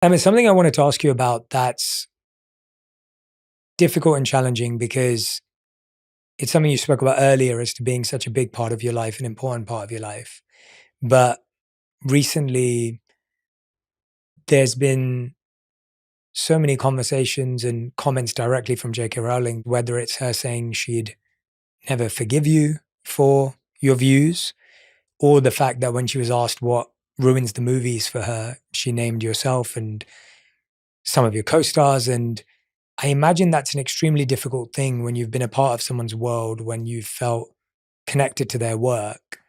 It's something I wanted to ask you about that's difficult and challenging because it's something you spoke about earlier as to being such a big part of your life, an important part of your life. But recently, there's been so many conversations and comments directly from J.K. Rowling, whether it's her saying she'd never forgive you for your views, or the fact that when she was asked what ruins the movies for her, she named yourself and some of your co-stars. And I imagine that's an extremely difficult thing when you've been a part of someone's world, when you've felt connected to their work,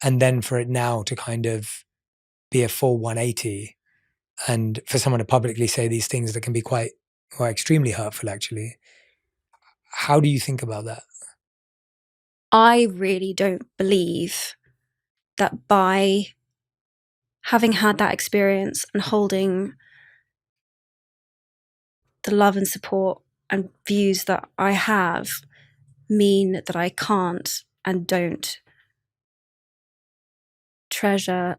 and then for it now to kind of be a full 180, and for someone to publicly say these things that can be quite or extremely hurtful, actually. How do you think about that? I really don't believe that by having had that experience and holding the love and support and views that I have mean that I can't and don't treasure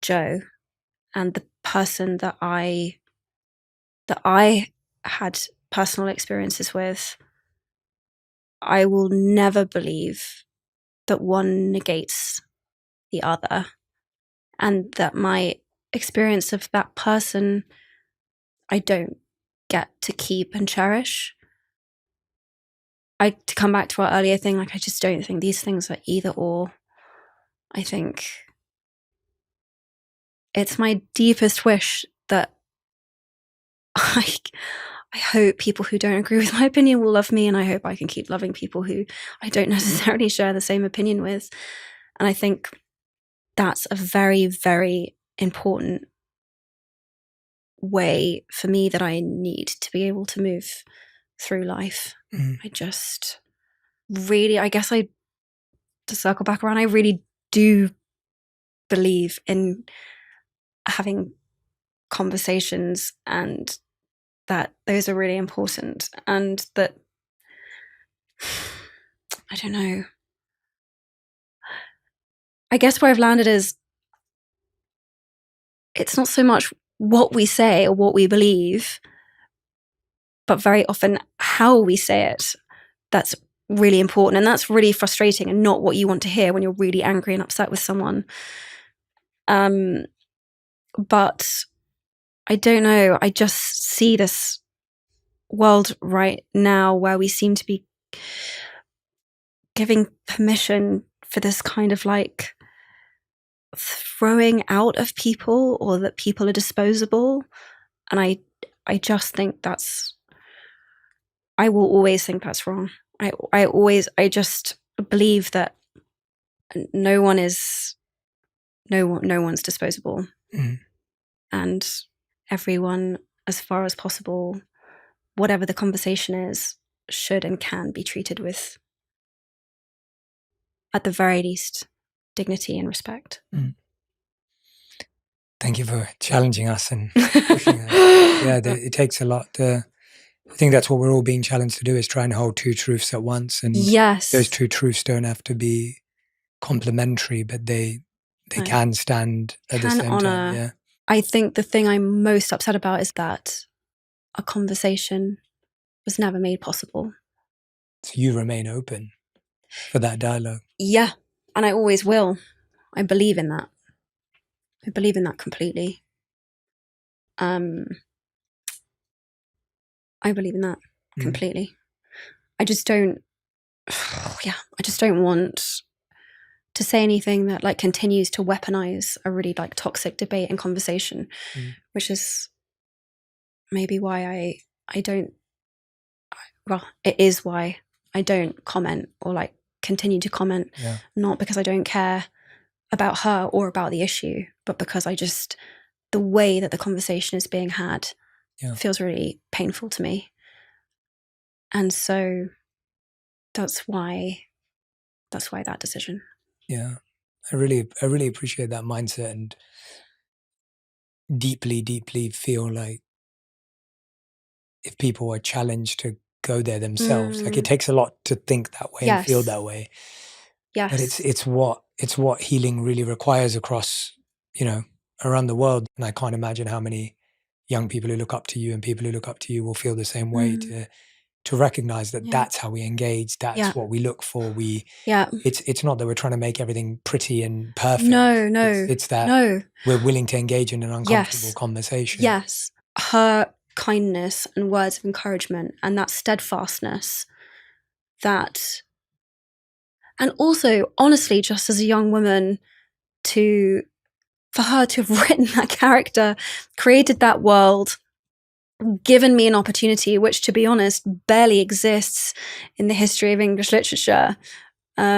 Joe and the person that I had personal experiences with. I will never believe that one negates the other, and that my experience of that person I don't get to keep and cherish. To come back to our earlier thing, I just don't think these things are either or. I think it's my deepest wish that I hope people who don't agree with my opinion will love me, and I hope I can keep loving people who I don't necessarily share the same opinion with. And I think that's a very, very important way for me that I need to be able to move through life. I just really, to circle back around, I really do believe in having conversations, and that those are really important, and that I don't know. I guess where I've landed is it's not so much what we say or what we believe, but very often how we say it that's really important. And that's really frustrating and not what you want to hear when you're really angry and upset with someone. But I don't know. I just see this world right now where we seem to be giving permission for this kind of like throwing out of people, or that people are disposable. And I just think I will always think that's wrong. I just believe that no one's disposable. And everyone, as far as possible, whatever the conversation is, should and can be treated with, at the very least, dignity and respect. Thank you for challenging us and pushing us. Yeah, it takes a lot. I think that's what we're all being challenged to do, is try and hold two truths at once. And yes, those two truths don't have to be complementary, but they can stand at the same time. Yeah. I think the thing I'm most upset about is that a conversation was never made possible. So you remain open for that dialogue. Yeah, and I always will. I believe in that. I believe in that completely. I believe in that completely. I just don't. I just don't want to say anything that like continues to weaponize a really like toxic debate and conversation, which is maybe why I don't. Well, it is why I don't comment or like continue to comment. Yeah. Not because I don't care about her or about the issue, but because the way that the conversation is being had feels really painful to me. And so that's why that decision. Yeah. I really appreciate that mindset, and deeply, deeply feel like if people are challenged to go there themselves, like it takes a lot to think that way and feel that way. Yes. But it's what healing really requires across, around the world. And I can't imagine how many young people who look up to you and people who look up to you will feel the same way, to recognize that that's how we engage, that's what we look for. It's not that we're trying to make everything pretty and perfect. No. It's that we're willing to engage in an uncomfortable conversation. Yes. Her kindness and words of encouragement and that steadfastness, and also, honestly, just as a young woman, for her to have written that character, created that world, given me an opportunity, which, to be honest, barely exists in the history of English literature. How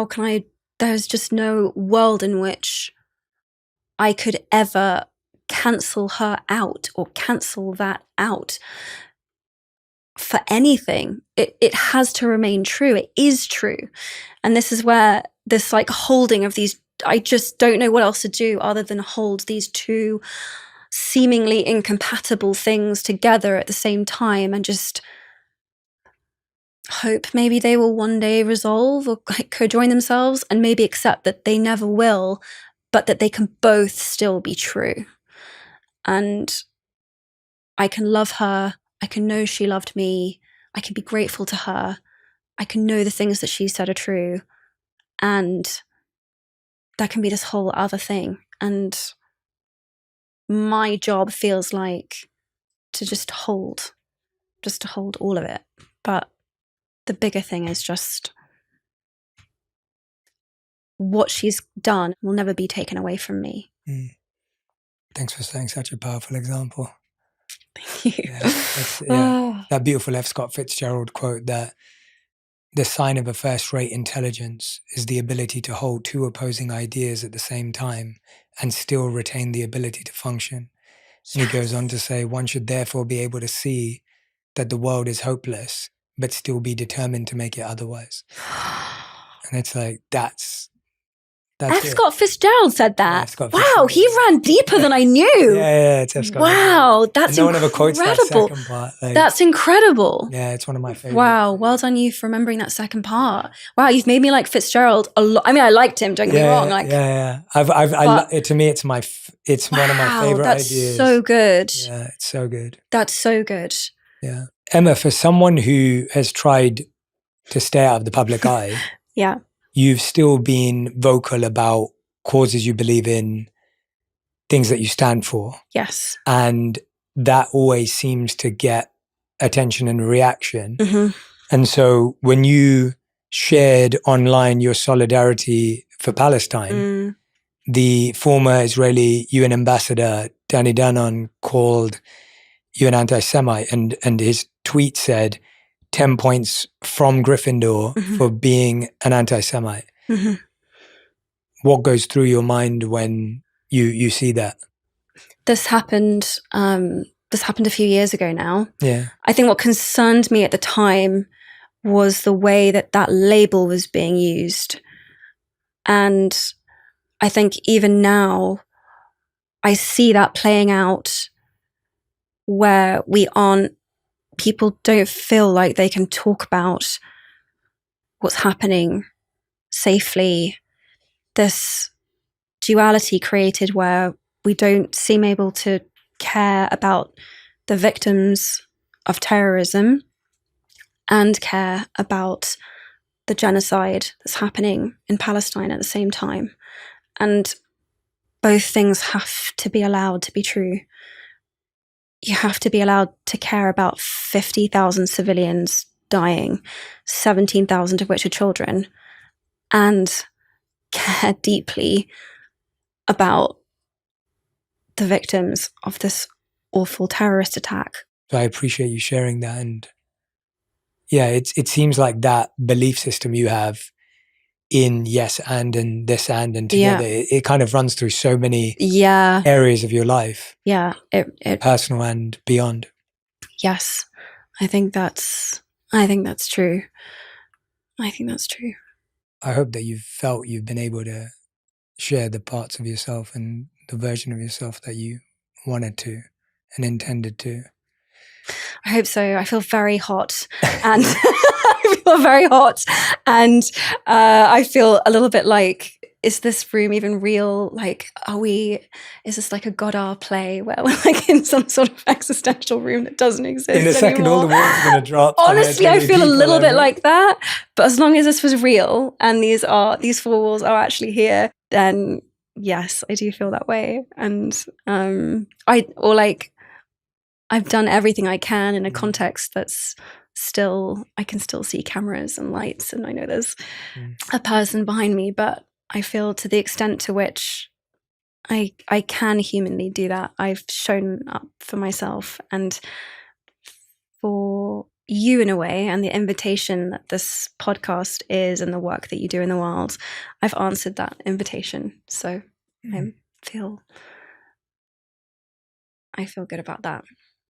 can I? There's just no world in which I could ever cancel her out or cancel that out for anything. It has to remain true. It is true. And this is where this like holding of these, I just don't know what else to do other than hold these two seemingly incompatible things together at the same time and just hope maybe they will one day resolve or co-join themselves, and maybe accept that they never will, but that they can both still be true. And I can love her. I can know she loved me. I can be grateful to her. I can know the things that she said are true. And there can be this whole other thing. And my job feels like to just hold all of it. But the bigger thing is just what she's done will never be taken away from me. Thanks for saying such a powerful example. Thank you. That beautiful F. Scott Fitzgerald quote that the sign of a first-rate intelligence is the ability to hold two opposing ideas at the same time and still retain the ability to function. And he goes on to say, one should therefore be able to see that the world is hopeless, but still be determined to make it otherwise. And it's like, that's F. Scott Fitzgerald said that. Yeah, wow, he ran deeper than I knew. Yeah, it's F. Scott. Wow, that's no one incredible. ever quotes that second part. That's incredible. Yeah, it's one of my favorites. Wow, well done you for remembering that second part. Wow, you've made me like Fitzgerald a lot. I mean, I liked him. Don't get me wrong. Like, to me, it's one of my favorite ideas. That's so good. Yeah, it's so good. That's so good. Yeah, Emma, for someone who has tried to stay out of the public eye, you've still been vocal about causes you believe in, things that you stand for. Yes. And that always seems to get attention and reaction. Mm-hmm. And so when you shared online your solidarity for Palestine, the former Israeli UN ambassador, Danny Danon, called you an anti-Semite, and his tweet said, 10 points from Gryffindor for being an anti-Semite. Mm-hmm. What goes through your mind when you see that? This happened a few years ago now. Yeah. I think what concerned me at the time was the way that label was being used. And I think even now I see that playing out where people don't feel like they can talk about what's happening safely. This duality created where we don't seem able to care about the victims of terrorism and care about the genocide that's happening in Palestine at the same time. And both things have to be allowed to be true. You have to be allowed to care about 50,000 civilians dying, 17,000 of which are children, and care deeply about the victims of this awful terrorist attack. So I appreciate you sharing that. And yeah, it seems like that belief system you have in yes and this and together, it kind of runs through so many areas of your life. Yeah. It personal and beyond. Yes. I think that's true. I think that's true. I hope that you've been able to share the parts of yourself and the version of yourself that you wanted to and intended to. I hope so. I feel very hot and I feel very hot, and I feel a little bit like is this room even real? Like, is this like a Godard play where we're like in some sort of existential room that doesn't exist In a second, anymore? all the walls are going to drop. Honestly, I feel a little bit like that. But as long as this was real and these 4 walls are actually here, then yes, I do feel that way. And I've done everything I can in a context that's still, I can still see cameras and lights, and I know there's a person behind me, but I feel to the extent to which I can humanly do that, I've shown up for myself and for you in a way, and the invitation that this podcast is and the work that you do in the world. I've answered that invitation. So I feel good about that.